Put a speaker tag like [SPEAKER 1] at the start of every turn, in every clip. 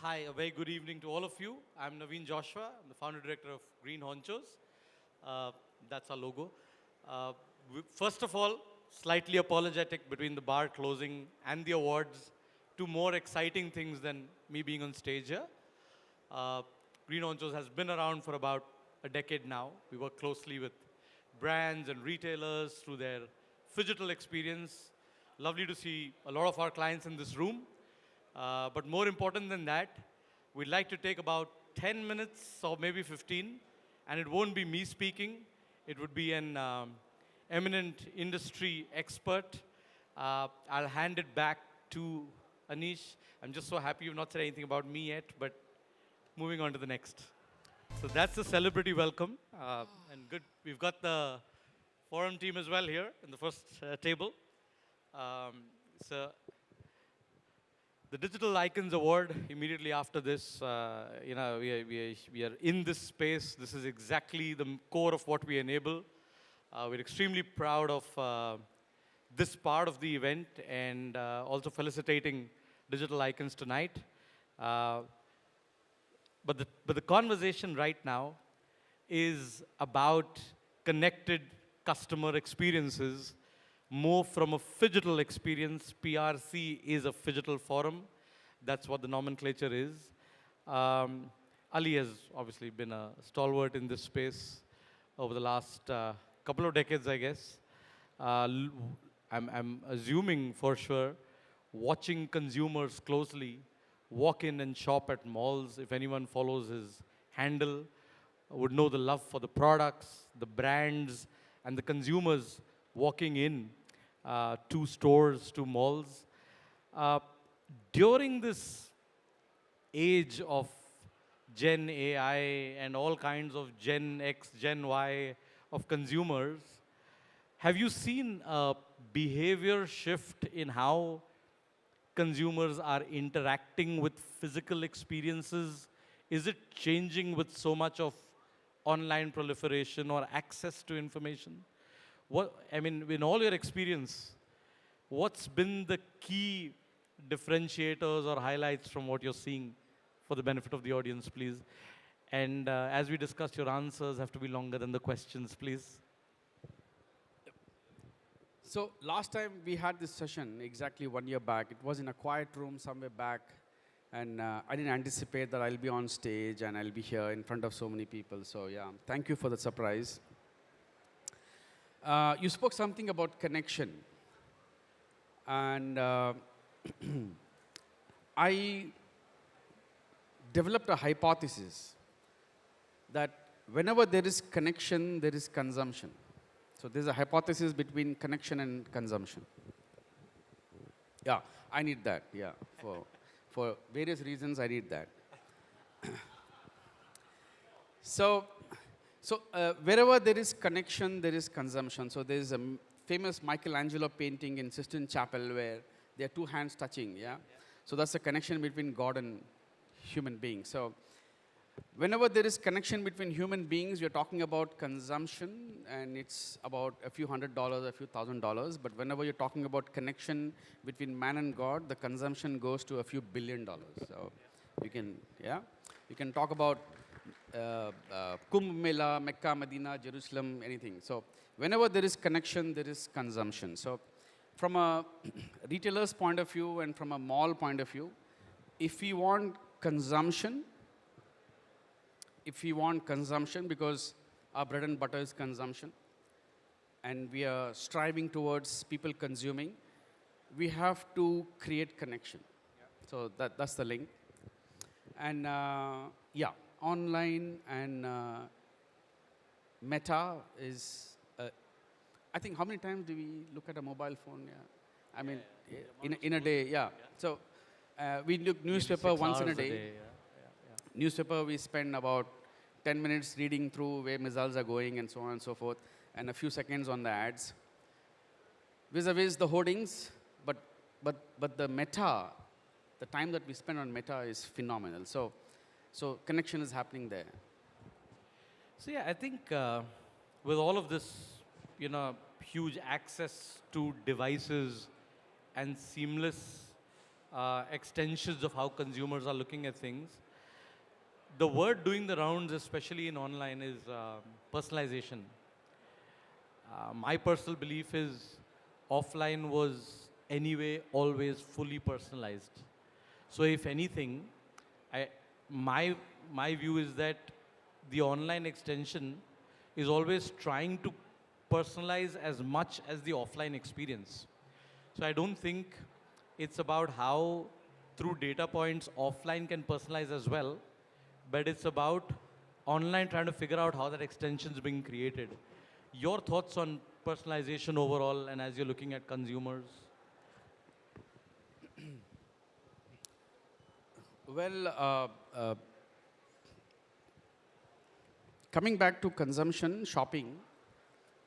[SPEAKER 1] Hi, a very good evening to all of you. I'm Navin Joshua. I'm the founder director of Greenhonchos. Uh, that's our logo. First of all, slightly apologetic between the bar closing and the awards. Two more exciting things than me being on stage here. Uh, Greenhonchos has been around for about a decade now. We work closely with brands and retailers through their phygital experience. Lovely to see a lot of our clients in this room. But more important than that, we'd like to take about 10 minutes or maybe 15, and it won't be me speaking. It would be an eminent industry expert. I'll hand it back to Anish. I'm just so happy you've not said anything about me yet, but moving on to the next. So that's the celebrity welcome. And good, we've got the forum team as well here in the first table. So the Digital Icons Award, immediately after this, we are in this space. This is exactly the core of what we enable. We're extremely proud of this part of the event and also felicitating Digital Icons tonight. But the conversation right now is about connected customer experiences, more from a phygital experience. PRC is a phygital forum. That's what the nomenclature is. Ali has obviously been a stalwart in this space over the last couple of decades, I guess. I'm assuming for sure, watching consumers closely walk in and shop at malls. If anyone follows his handle, would know the love for the products, the brands, and the consumers walking in to stores, to malls. During this age of Gen AI and all kinds of Gen X, Gen Y of consumers, have you seen a behavior shift in how consumers are interacting with physical experiences? Is it changing with so much of online proliferation or access to information? In all your experience, what's been the key differentiators or highlights from what you're seeing for the benefit of the audience, please? And as we discussed, your answers have to be longer than the questions, please.
[SPEAKER 2] So last time we had this session exactly 1 year back. It was in a quiet room somewhere back. And I didn't anticipate that I'll be on stage and I'll be here in front of so many people. So yeah, thank you for the surprise. You spoke something about connection. And I developed a hypothesis that whenever there is connection, there is consumption. So there's a hypothesis between connection and consumption. Yeah, I need that, yeah. For various reasons, I need that. So wherever there is connection, there is consumption. So there's a famous Michelangelo painting in Sistine Chapel where there are two hands touching, yeah? So that's a connection between God and human beings. So whenever there is connection between human beings, we're talking about consumption, and it's about a few $100s, a few $1,000s. But whenever you're talking about connection between man and God, the consumption goes to a few $1 billion. So you can talk about Kumbh Mela, Mecca, Medina, Jerusalem, anything. So whenever there is connection, there is consumption. So from a retailer's point of view and from a mall point of view, if we want consumption, because our bread and butter is consumption, and we are striving towards people consuming, we have to create connection. Yeah. So that's the link. And yeah, online and Meta is, I think, how many times do we look at a mobile phone? Yeah. I mean, in a day, yeah. So we look newspaper once in a day. Newspaper, we spend about 10 minutes reading through where missiles are going and so on and so forth, and a few seconds on the ads. Vis-a-vis the hoardings, but the Meta, the time that we spend on Meta is phenomenal. So connection is happening there.
[SPEAKER 1] So yeah, I think with all of this, huge access to devices and seamless extensions of how consumers are looking at things. The word doing the rounds, especially in online, is personalization. My personal belief is offline was anyway always fully personalized. So if anything, I, my, my view is that the online extension is always trying to personalize as much as the offline experience. So I don't think it's about how through data points offline can personalize as well, but it's about online trying to figure out how that extension is being created. Your thoughts on personalization overall and as you're looking at consumers?
[SPEAKER 2] Well, coming back to consumption, shopping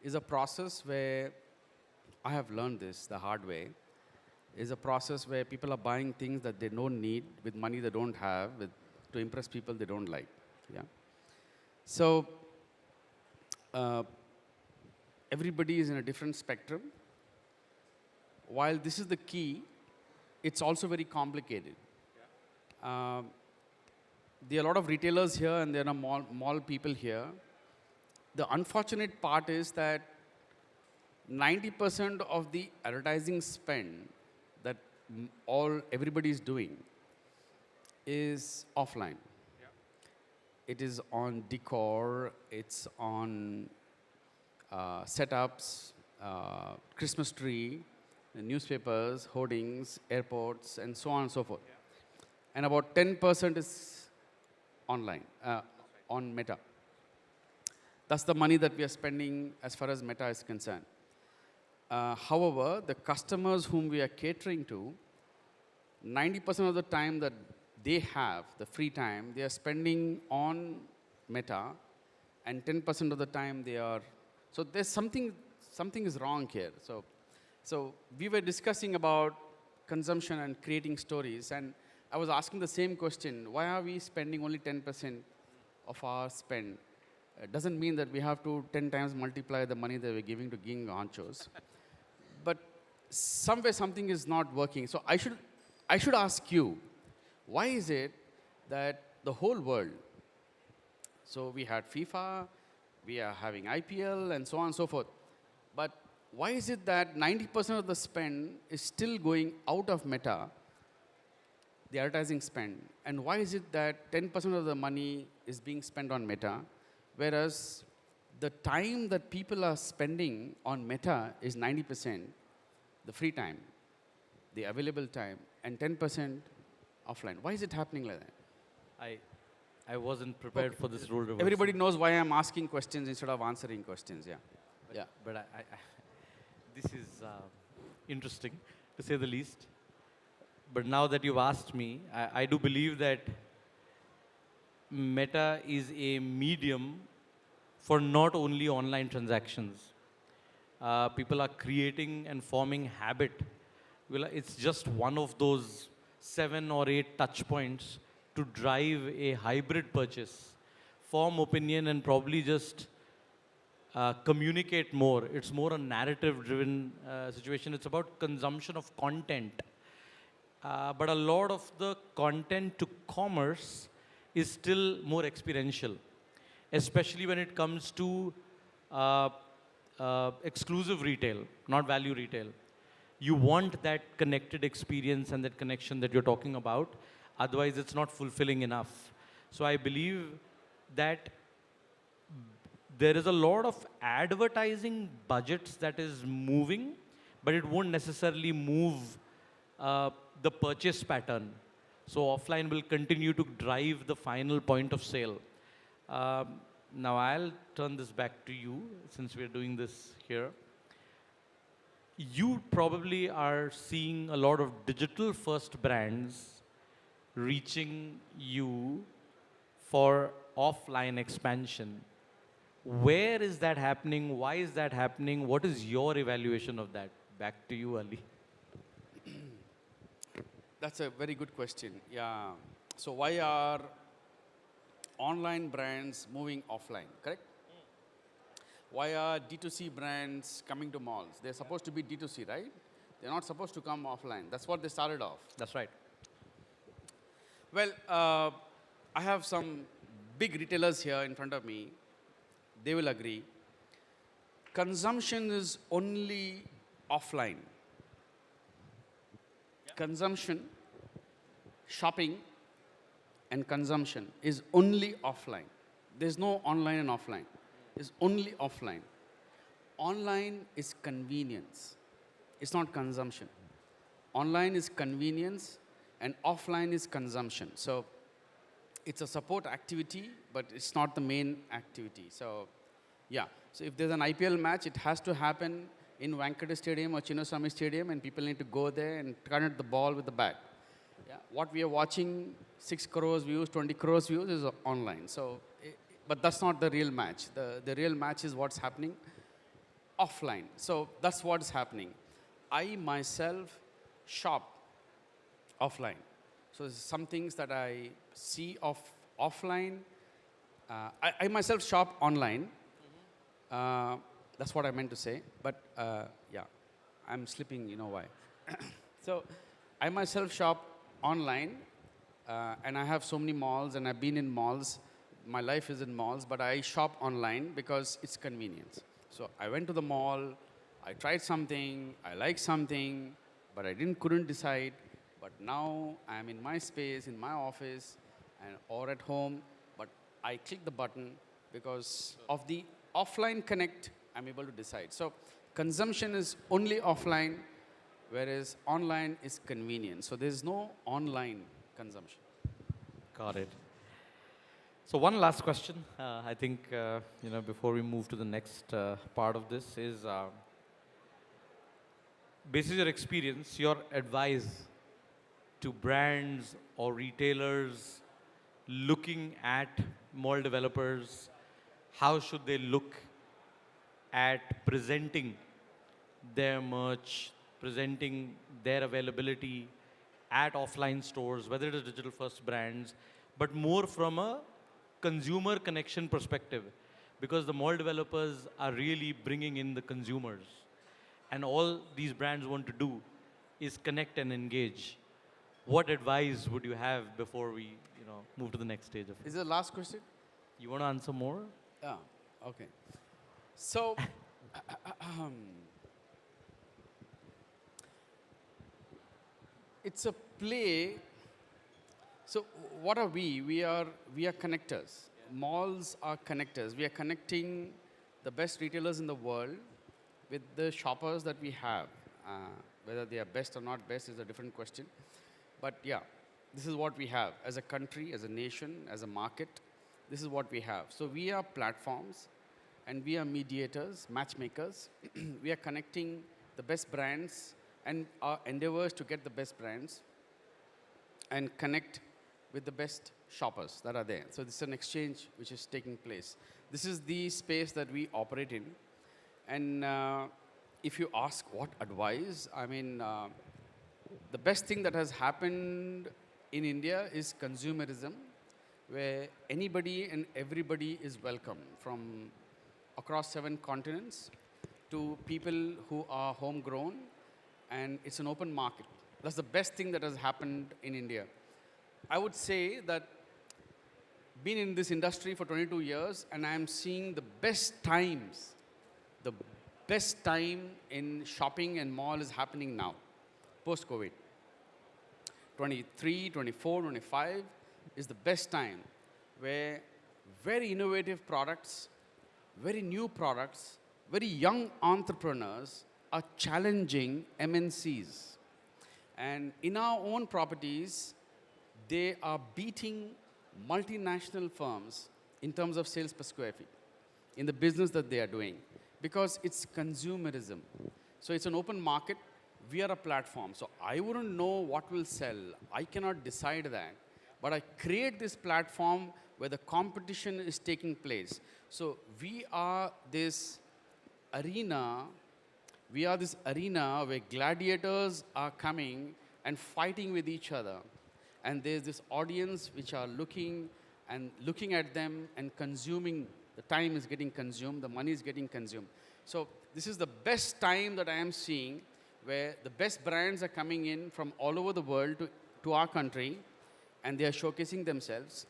[SPEAKER 2] is a process where I have learned this the hard way. Is a process where people are buying things that they don't need with money they don't have to impress people they don't like. Yeah. So everybody is in a different spectrum. While this is the key, it's also very complicated. There are a lot of retailers here and there are mall people here. The unfortunate part is that 90% of the advertising spend that everybody is doing is offline. Yeah. It is on decor, it's on setups, Christmas tree, newspapers, hoardings, airports, and so on and so forth. Yeah. And about 10% is online, on Meta. That's the money that we are spending as far as Meta is concerned. However, the customers whom we are catering to, 90% of the time that they have, the free time, they are spending on Meta, and 10% of the time they are. So there's something is wrong here. So we were discussing about consumption and creating stories, and I was asking the same question: why are we spending only 10% of our spend? It doesn't mean that we have to 10 times multiply the money that we're giving to Greenhonchos. But somewhere something is not working. So I should ask you, why is it that the whole world, so we had FIFA, we are having IPL, and so on and so forth, but why is it that 90% of the spend is still going out of Meta, the advertising spend, and why is it that 10% of the money is being spent on Meta, whereas the time that people are spending on Meta is 90%, the free time, the available time, and 10% offline? Why is it happening like that?
[SPEAKER 1] I wasn't prepared for this role reversal.
[SPEAKER 2] Everybody knows why I'm asking questions instead of answering questions, yeah.
[SPEAKER 1] But this is interesting, to say the least. But now that you've asked me, I do believe that Meta is a medium for not only online transactions. People are creating and forming habit. Well, it's just one of those 7 or 8 touch points to drive a hybrid purchase, form opinion, and probably just communicate more. It's more a narrative-driven situation. It's about consumption of content. But a lot of the content to commerce is still more experiential, especially when it comes to exclusive retail, not value retail. You want that connected experience and that connection that you're talking about. Otherwise, it's not fulfilling enough. So I believe that there is a lot of advertising budgets that is moving, but it won't necessarily move the purchase pattern. So offline will continue to drive the final point of sale. Now I'll turn this back to you, since we're doing this here. You probably are seeing a lot of digital first brands reaching you for offline expansion. Where is that happening? Why is that happening? What is your evaluation of that? Back to you, Ali.
[SPEAKER 2] That's a very good question. Yeah. So why are online brands moving offline, correct? Why are D2C brands coming to malls? They're supposed to be D2C, right? They're not supposed to come offline. That's what they started off.
[SPEAKER 1] That's right.
[SPEAKER 2] Well, I have some big retailers here in front of me. They will agree. Consumption is only offline. Consumption, shopping, and consumption is only offline. There's no online and offline. It's only offline. Online is convenience. It's not consumption. Online is convenience, and offline is consumption. So it's a support activity, but it's not the main activity. So yeah. So if there's an IPL match, it has to happen in Wankhede Stadium or Chinnaswamy Stadium, and people need to go there and connect the ball with the bat. Yeah. What we are watching, 6 crores views, 20 crores views, is online. So, but that's not the real match. The real match is what's happening offline. So that's what's happening. I myself shop offline. So some things that I see offline, I myself shop online. That's what I meant to say. But yeah, I'm slipping, you know why. So I myself shop online, and I have so many malls, and I've been in malls. My life is in malls, but I shop online because it's convenience. So I went to the mall, I tried something, I liked something, but I couldn't decide. But now I'm in my space, in my office, or at home, but I click the button because of the offline connect, I'm able to decide. So consumption is only offline, whereas online is convenience. So there's no online consumption.
[SPEAKER 1] Got it. So one last question, I think, before we move to the next part of this is, based on your experience, your advice to brands or retailers looking at mall developers, how should they look at presenting their merch, presenting their availability at offline stores, whether it is digital first brands, but more from a consumer connection perspective, because the mall developers are really bringing in the consumers, and all these brands want to do is connect and engage. What advice would you have before we, move to the next stage of it?
[SPEAKER 2] Is it the last question?
[SPEAKER 1] You want to answer more?
[SPEAKER 2] Yeah, okay. So, it's a play. So what are we? We are connectors. Malls are connectors. We are connecting the best retailers in the world with the shoppers that we have. Whether they are best or not best is a different question. But yeah, this is what we have as a country, as a nation, as a market. This is what we have. So we are platforms, and we are mediators, matchmakers. We are connecting the best brands, and our endeavors to get the best brands and connect with the best shoppers that are there. So this is an exchange which is taking place. This is the space that we operate in. And if you ask what advice, I mean, the best thing that has happened in India is consumerism, where anybody and everybody is welcome, from across 7 continents to people who are homegrown, and it's an open market. That's the best thing that has happened in India. I would say that been in this industry for 22 years, and I'm seeing the best times. The best time in shopping and mall is happening now, post-COVID. 23, 24, 25 is the best time, where very innovative products, very new products, very young entrepreneurs are challenging MNCs. And in our own properties, they are beating multinational firms in terms of sales per square feet in the business that they are doing, because it's consumerism. So it's an open market. We are a platform. So I wouldn't know what will sell. I cannot decide that. But I create this platform where the competition is taking place. So we are this arena. We are this arena where gladiators are coming and fighting with each other. And there's this audience which are looking at them and consuming. The time is getting consumed. The money is getting consumed. So this is the best time that I am seeing, where the best brands are coming in from all over the world to our country, and they are showcasing themselves.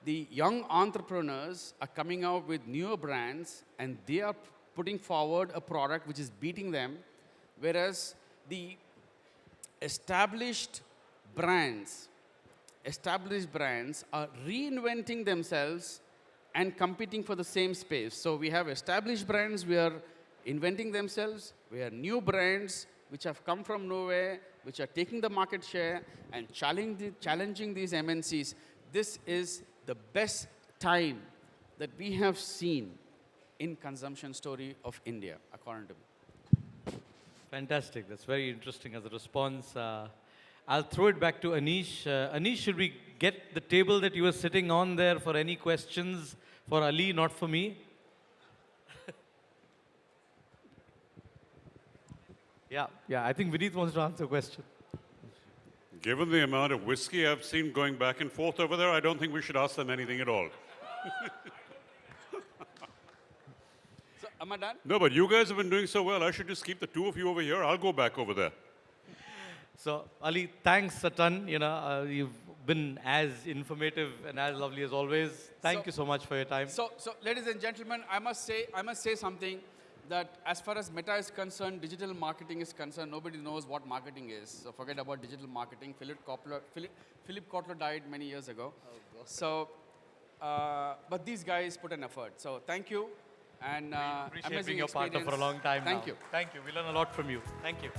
[SPEAKER 2] The young entrepreneurs are coming out with newer brands, and they are putting forward a product which is beating them, whereas the established brands are reinventing themselves and competing for the same space. So we have established brands, we are inventing themselves. We have new brands which have come from nowhere, which are taking the market share and challenging these MNCs. This is the best time that we have seen in consumption story of India, according to me.
[SPEAKER 1] Fantastic. That's very interesting as a response. I'll throw it back to Anish. Anish, should we get the table that you were sitting on there for any questions for Ali, not for me? Yeah, I think Vineet wants to answer a question.
[SPEAKER 3] Given the amount of whiskey I've seen going back and forth over there, I don't think we should ask them anything at all.
[SPEAKER 2] So, am I done?
[SPEAKER 3] No, but you guys have been doing so well. I should just keep the two of you over here. I'll go back over there.
[SPEAKER 1] So, Ali, thanks a ton. You've been as informative and as lovely as always. Thank you so much for your time.
[SPEAKER 2] So, ladies and gentlemen, I must say something that as far as Meta is concerned, digital marketing is concerned, nobody knows what marketing is. So forget about digital marketing. Philip Kotler died many years ago. Oh, so, but these guys put an effort. So thank you. And
[SPEAKER 1] we appreciate
[SPEAKER 2] amazing
[SPEAKER 1] being your partner for a long time
[SPEAKER 2] Thank
[SPEAKER 1] now.
[SPEAKER 2] you.
[SPEAKER 1] Thank you. We learn a lot from you. Thank you.